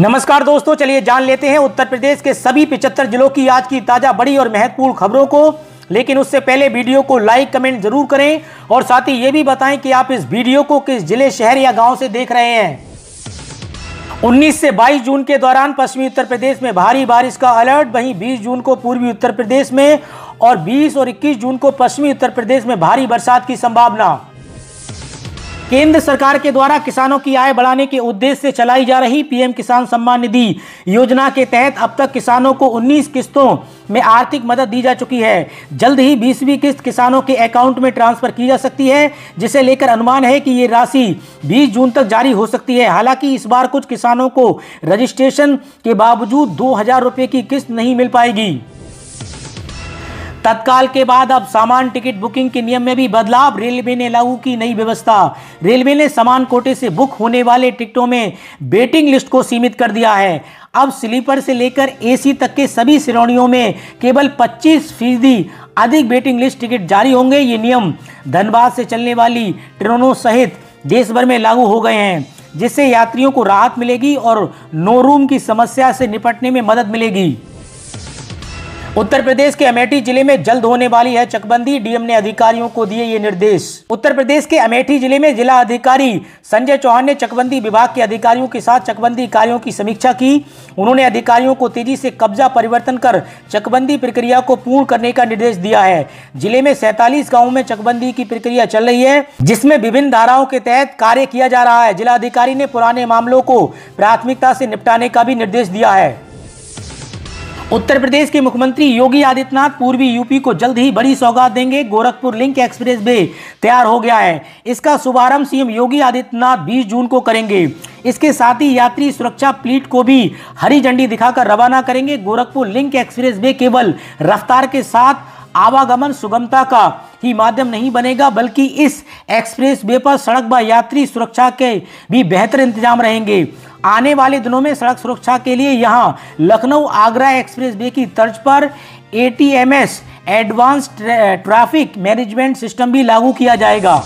नमस्कार दोस्तों, चलिए जान लेते हैं उत्तर प्रदेश के सभी 75 जिलों की आज की ताजा बड़ी और महत्वपूर्ण खबरों को। लेकिन उससे पहले वीडियो को लाइक कमेंट जरूर करें और साथ ही ये भी बताएं कि आप इस वीडियो को किस जिले, शहर या गांव से देख रहे हैं। 19 से 22 जून के दौरान पश्चिमी उत्तर प्रदेश में भारी बारिश का अलर्ट। वहीं 20 जून को पूर्वी उत्तर प्रदेश में और 20 और 21 जून को पश्चिमी उत्तर प्रदेश में भारी बरसात की संभावना। केंद्र सरकार के द्वारा किसानों की आय बढ़ाने के उद्देश्य से चलाई जा रही पीएम किसान सम्मान निधि योजना के तहत अब तक किसानों को 19 किस्तों में आर्थिक मदद दी जा चुकी है। जल्द ही 20वीं किस्त किसानों के अकाउंट में ट्रांसफर की जा सकती है, जिसे लेकर अनुमान है कि ये राशि 20 जून तक जारी हो सकती है। हालांकि इस बार कुछ किसानों को रजिस्ट्रेशन के बावजूद 2000 रुपये की किस्त नहीं मिल पाएगी। तत्काल के बाद अब सामान टिकट बुकिंग के नियम में भी बदलाव। रेलवे ने लागू की नई व्यवस्था। रेलवे ने समान कोटे से बुक होने वाले टिकटों में वेटिंग लिस्ट को सीमित कर दिया है। अब स्लीपर से लेकर एसी तक के सभी श्रेणियों में केवल 25% अधिक वेटिंग लिस्ट टिकट जारी होंगे। ये नियम धनबाद से चलने वाली ट्रेनों सहित देश भर में लागू हो गए हैं, जिससे यात्रियों को राहत मिलेगी और नो रूम की समस्या से निपटने में मदद मिलेगी। उत्तर प्रदेश के अमेठी जिले में जल्द होने वाली है चकबंदी। डीएम ने अधिकारियों को दिए ये निर्देश। उत्तर प्रदेश के अमेठी जिले में जिला अधिकारी संजय चौहान ने चकबंदी विभाग के अधिकारियों के साथ चकबंदी कार्यों की समीक्षा की। उन्होंने अधिकारियों को तेजी से कब्जा परिवर्तन कर चकबंदी प्रक्रिया को पूर्ण करने का निर्देश दिया है। जिले में 47 गाँवों में चकबंदी की प्रक्रिया चल रही है, जिसमें विभिन्न धाराओं के तहत कार्य किया जा रहा है। जिलाधिकारी ने पुराने मामलों को प्राथमिकता से निपटाने का भी निर्देश दिया है। उत्तर प्रदेश के मुख्यमंत्री योगी आदित्यनाथ पूर्वी यूपी को जल्द ही बड़ी सौगात देंगे। गोरखपुर लिंक एक्सप्रेस वे तैयार हो गया है। इसका शुभारंभ सीएम योगी आदित्यनाथ 20 जून को करेंगे। इसके साथ ही यात्री सुरक्षा प्लेट को भी हरी झंडी दिखाकर रवाना करेंगे। गोरखपुर लिंक एक्सप्रेस वे केवल रफ्तार के साथ आवागमन सुगमता का ही माध्यम नहीं बनेगा, बल्कि इस एक्सप्रेस वे पर सड़क व यात्री सुरक्षा के भी बेहतर इंतजाम रहेंगे। आने वाले दिनों में सड़क सुरक्षा के लिए यहां लखनऊ आगरा एक्सप्रेस वे की तर्ज पर ATMS advance traffic management system भी लागू किया जाएगा।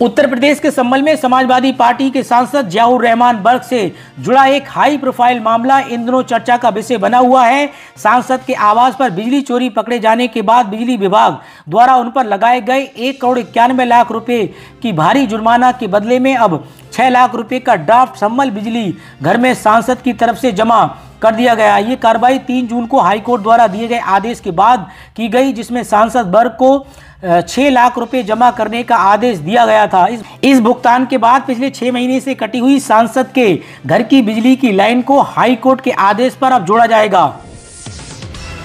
उत्तर प्रदेश के संभल में समाजवादी पार्टी के सांसद जियाउर रहमान बर्क से जुड़ा एक हाई प्रोफाइल मामला इन दिनों चर्चा का विषय बना हुआ है। सांसद के आवास पर बिजली चोरी पकड़े जाने के बाद बिजली विभाग द्वारा उन पर लगाए गए 1,91,00,000 रुपए की भारी जुर्माना के बदले में अब 6 लाख रुपए का ड्राफ्ट संभल बिजली घर में सांसद की तरफ से जमा कर दिया गया। ये कार्रवाई 3 जून को हाईकोर्ट द्वारा दिए गए आदेश के बाद की गई, जिसमें सांसद बर्ग को 6 लाख रुपए जमा करने का आदेश दिया गया था। इस भुगतान के बाद पिछले 6 महीने से कटी हुई सांसद के घर की बिजली की लाइन को हाईकोर्ट के आदेश पर अब जोड़ा जाएगा।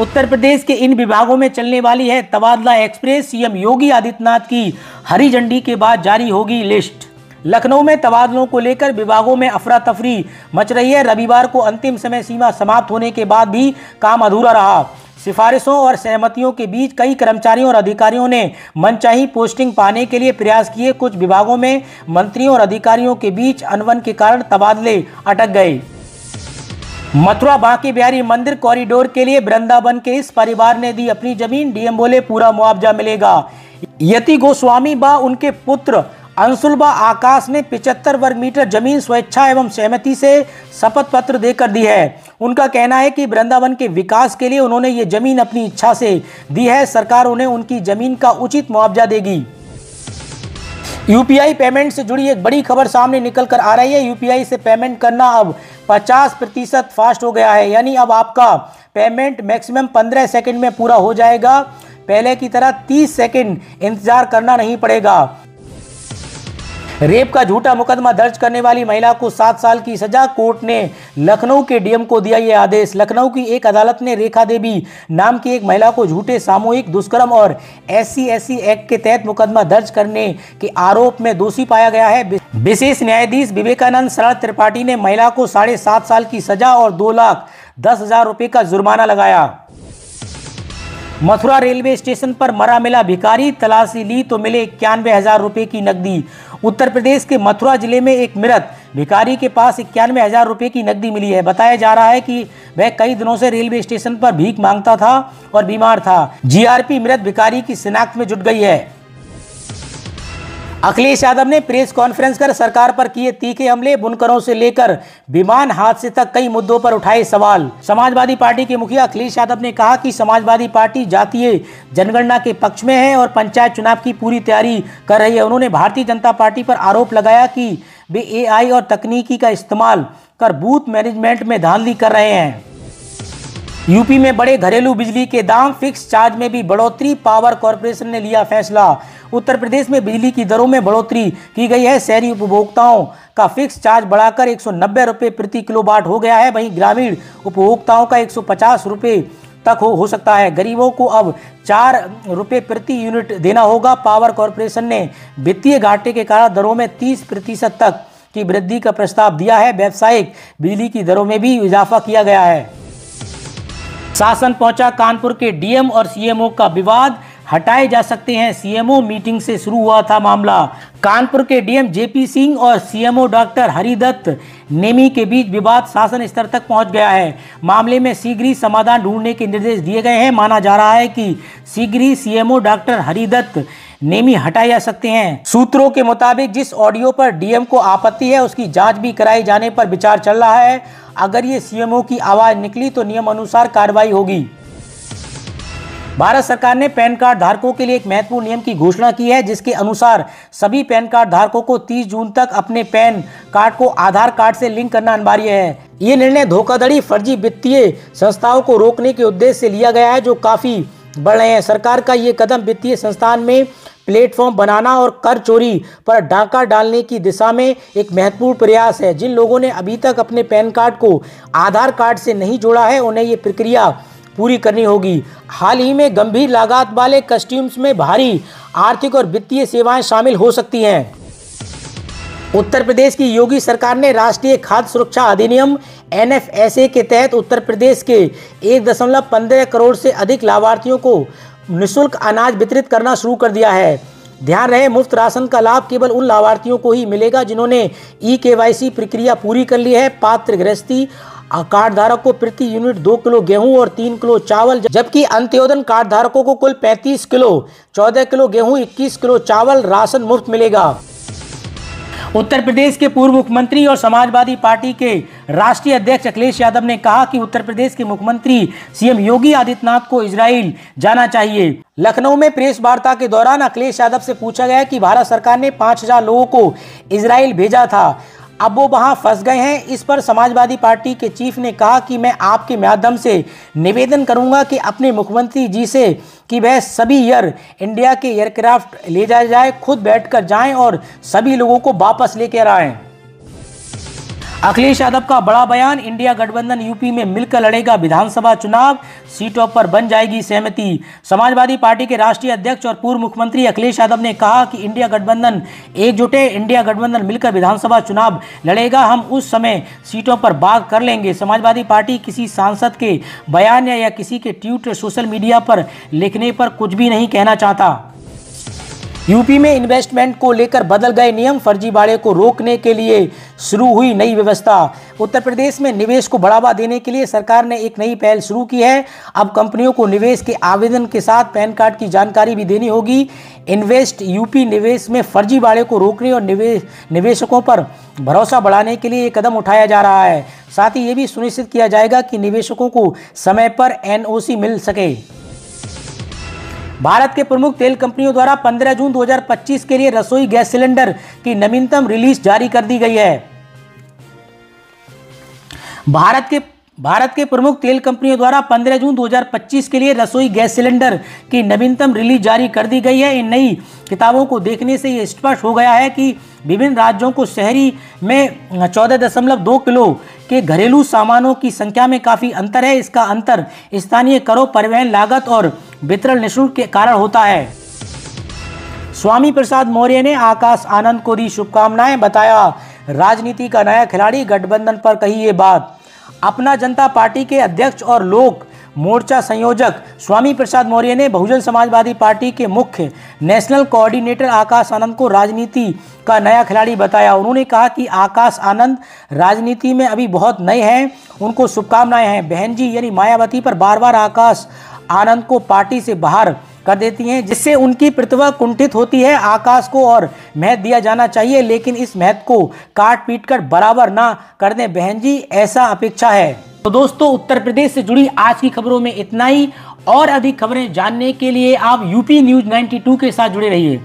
उत्तर प्रदेश के इन विभागों में चलने वाली है तबादला एक्सप्रेस। सीएम योगी आदित्यनाथ की हरी झंडी के बाद जारी होगी लिस्ट। लखनऊ में तबादलों को लेकर विभागों में अफरा तफरी मच रही है। रविवार को अंतिम समय सीमा समाप्त होने के बाद भी काम अधूरा रहा। सिफारिशों और सहमतियों के बीच कई कर्मचारियों और अधिकारियों ने मनचाही पोस्टिंग पाने के लिए प्रयास किए। कुछ विभागों में मंत्रियों और अधिकारियों के बीच अनबन के कारण तबादले अटक गए। मथुरा बांके बिहारी मंदिर कॉरिडोर के लिए वृंदावन के इस परिवार ने दी अपनी जमीन। डीएम बोले पूरा मुआवजा मिलेगा। यति गोस्वामी व उनके पुत्र अंशुल व आकाश ने 75 वर्ग मीटर जमीन स्वेच्छा एवं सहमति से शपथ पत्र देकर दी है। उनका कहना है कि वृंदावन के विकास के लिए उन्होंने ये जमीन अपनी इच्छा से दी है। सरकार उन्हें उनकी जमीन का उचित मुआवजा देगी। यूपीआई पेमेंट से जुड़ी एक बड़ी खबर सामने निकल कर आ रही है। यूपीआई से पेमेंट करना अब 50% फास्ट हो गया है, यानी अब आपका पेमेंट मैक्सिमम 15 सेकंड में पूरा हो जाएगा। पहले की तरह 30 सेकंड इंतजार करना नहीं पड़ेगा। रेप का झूठा मुकदमा दर्ज करने वाली महिला को 7 साल की सजा। कोर्ट ने लखनऊ के डीएम को दिया यह आदेश। लखनऊ की एक अदालत ने रेखा देवी नाम की एक महिला को झूठे सामूहिक दुष्कर्म और SC/SC एक्ट के तहत मुकदमा दर्ज करने के आरोप में दोषी पाया गया है। विशेष न्यायाधीश विवेकानंद शरद त्रिपाठी ने महिला को 7.5 साल की सजा और 2,10,000 रुपए का जुर्माना लगाया। मथुरा रेलवे स्टेशन पर मरा मिला भिखारी। तलाशी ली तो मिले 91,000 रुपए की नकदी। उत्तर प्रदेश के मथुरा जिले में एक मृत भिखारी के पास 91,000 रुपए की नकदी मिली है। बताया जा रहा है कि वह कई दिनों से रेलवे स्टेशन पर भीख मांगता था और बीमार था। जीआरपी मृत भिखारी की शिनाख्त में जुट गई है। अखिलेश यादव ने प्रेस कॉन्फ्रेंस कर सरकार पर किए तीखे हमले, बुनकरों से लेकर विमान हादसे तक कई मुद्दों पर उठाए सवाल। समाजवादी पार्टी के मुखिया अखिलेश यादव ने कहा कि समाजवादी पार्टी जातीय जनगणना के पक्ष में है और पंचायत चुनाव की पूरी तैयारी कर रही है। उन्होंने भारतीय जनता पार्टी पर आरोप लगाया कि वे AI और तकनीकी का इस्तेमाल कर बूथ मैनेजमेंट में धांधली कर रहे हैं। यूपी में बढ़े घरेलू बिजली के दाम, फिक्स चार्ज में भी बढ़ोतरी, पावर कॉर्पोरेशन ने लिया फैसला। उत्तर प्रदेश में बिजली की दरों में बढ़ोतरी की गई है। शहरी उपभोक्ताओं का फिक्स चार्ज बढ़ाकर 190 रुपये प्रति किलोवाट हो गया है। वहीं ग्रामीण उपभोक्ताओं का 150 रुपये तक हो सकता है। गरीबों को अब 4 रुपये प्रति यूनिट देना होगा। पावर कॉर्पोरेशन ने वित्तीय घाटे के कारण दरों में 30% तक की वृद्धि का प्रस्ताव दिया है। व्यावसायिक बिजली की दरों में भी इजाफा किया गया है। शासन पहुंचा कानपुर के DM और CMO का विवाद, हटाए जा सकते हैं। CMO मीटिंग से शुरू हुआ था मामला। कानपुर के DM JP सिंह और CMO डॉक्टर हरिदत्त नेमी के बीच विवाद शासन स्तर तक पहुंच गया है। मामले में शीघ्र ही समाधान ढूंढने के निर्देश दिए गए हैं। माना जा रहा है कि शीघ्र ही CMO डॉक्टर हरिदत्त नेमी हटाए जा सकते हैं। सूत्रों के मुताबिक जिस ऑडियो पर DM को आपत्ति है उसकी जांच भी कराए जाने पर विचार चल रहा है। अगर ये CMO की आवाज निकली तो नियम अनुसार कार्रवाई होगी। भारत सरकार ने पैन कार्ड धारकों के लिए एक महत्वपूर्ण नियम की घोषणा की है, जिसके अनुसार सभी पैन कार्ड धारकों को 30 जून तक अपने पैन कार्ड को आधार कार्ड से लिंक करना अनिवार्य है। ये निर्णय धोखाधड़ी, फर्जी वित्तीय संस्थाओं को रोकने के उद्देश्य से लिया गया है, जो काफी बढ़ रहे हैं। सरकार का ये कदम वित्तीय संस्थान में प्लेटफॉर्म बनाना और कर चोरी पर डाका डालने की दिशा में एक महत्वपूर्ण प्रयास है। जिन लोगों ने अभी तक अपने पैन कार्ड को आधार कार्ड से नहीं जोड़ा है, उन्हें ये प्रक्रिया पूरी करनी होगी। हाल ही में गंभीर लागत वाले कस्टम्स में भारी आर्थिक और वित्तीय सेवाएं शामिल हो सकती हैं। उत्तर प्रदेश की योगी सरकार ने राष्ट्रीय खाद्य सुरक्षा अधिनियम NFSA के तहत उत्तर प्रदेश के 1.15 करोड़ से अधिक लाभार्थियों को निःशुल्क अनाज वितरित करना शुरू कर दिया है। ध्यान रहे, मुफ्त राशन का लाभ केवल उन लाभार्थियों को ही मिलेगा जिन्होंने eKYC प्रक्रिया पूरी कर ली है। पात्र गृहस्थी कार्ड धारक को प्रति यूनिट 2 किलो गेहूं और 3 किलो चावल, जबकि अंत्योदय कार्ड धारकों को कुल 35 किलो, 14 किलो गेहूं, 21 किलो चावल राशन मुफ्त मिलेगा। उत्तर प्रदेश के पूर्व मुख्यमंत्री और समाजवादी पार्टी के राष्ट्रीय अध्यक्ष अखिलेश यादव ने कहा कि उत्तर प्रदेश के मुख्यमंत्री CM योगी आदित्यनाथ को इजराइल जाना चाहिए। लखनऊ में प्रेस वार्ता के दौरान अखिलेश यादव से पूछा गया कि भारत सरकार ने 5000 लोगों को इजराइल भेजा था, अब वो वहां फंस गए हैं। इस पर समाजवादी पार्टी के चीफ ने कहा कि मैं आपके माध्यम से निवेदन करूंगा कि अपने मुख्यमंत्री जी से कि वह सभी एयर इंडिया के एयरक्राफ्ट ले जाए, खुद बैठकर जाएं और सभी लोगों को वापस लेकर आएं। अखिलेश यादव का बड़ा बयान, इंडिया गठबंधन यूपी में मिलकर लड़ेगा विधानसभा चुनाव, सीटों पर बन जाएगी सहमति। समाजवादी पार्टी के राष्ट्रीय अध्यक्ष और पूर्व मुख्यमंत्री अखिलेश यादव ने कहा कि इंडिया गठबंधन एकजुट है, इंडिया गठबंधन मिलकर विधानसभा चुनाव लड़ेगा, हम उस समय सीटों पर बात कर लेंगे। समाजवादी पार्टी किसी सांसद के बयान या किसी के ट्वीट सोशल मीडिया पर लिखने पर कुछ भी नहीं कहना चाहता। यूपी में इन्वेस्टमेंट को लेकर बदल गए नियम, फर्जीवाड़े को रोकने के लिए शुरू हुई नई व्यवस्था। उत्तर प्रदेश में निवेश को बढ़ावा देने के लिए सरकार ने एक नई पहल शुरू की है। अब कंपनियों को निवेश के आवेदन के साथ पैन कार्ड की जानकारी भी देनी होगी। इन्वेस्ट यूपी निवेश में फर्जीवाड़े को रोकने और निवेशकों पर भरोसा बढ़ाने के लिए ये कदम उठाया जा रहा है। साथ ही ये भी सुनिश्चित किया जाएगा कि निवेशकों को समय पर NOC मिल सके। भारत के प्रमुख तेल कंपनियों द्वारा 15 जून 2025 के लिए रसोई गैस सिलेंडर की नवीनतम रिलीज जारी कर दी गई है। भारत के प्रमुख तेल कंपनियों द्वारा 15 जून 2025 के लिए रसोई गैस सिलेंडर की नवीनतम रिलीज जारी कर दी गई है। इन नई किताबों को देखने से ये स्पष्ट हो गया है कि विभिन्न राज्यों को शहरी में 14.2 किलो के घरेलू सामानों की संख्या में काफ़ी अंतर है। इसका अंतर स्थानीय करों, परिवहन लागत और वितरण निःशुल्क के कारण होता है। स्वामी प्रसाद मौर्य ने आकाश आनंद को दी शुभकामनाएं, बताया राजनीति का नया खिलाड़ी, गठबंधन पर कही ये बात। अपना जनता पार्टी के अध्यक्ष और लोक मोर्चा संयोजक स्वामी प्रसाद मौर्य ने बहुजन समाजवादी पार्टी के मुख्य नेशनल कोऑर्डिनेटर आकाश आनंद को राजनीति का नया खिलाड़ी बताया। उन्होंने कहा कि आकाश आनंद राजनीति में अभी बहुत नए हैं, उनको शुभकामनाएं हैं। बहन जी यानी मायावती पर बार बार आकाश आनंद को पार्टी से बाहर कर देती हैं, जिससे उनकी प्रतिभा कुंठित होती है। आकाश को और महत्व दिया जाना चाहिए, लेकिन इस महत्व को काट पीट कर बराबर ना कर दें बहन जी, ऐसा अपेक्षा है। तो दोस्तों, उत्तर प्रदेश से जुड़ी आज की खबरों में इतना ही। और अधिक खबरें जानने के लिए आप यूपी न्यूज़ 92 के साथ जुड़े रहिए।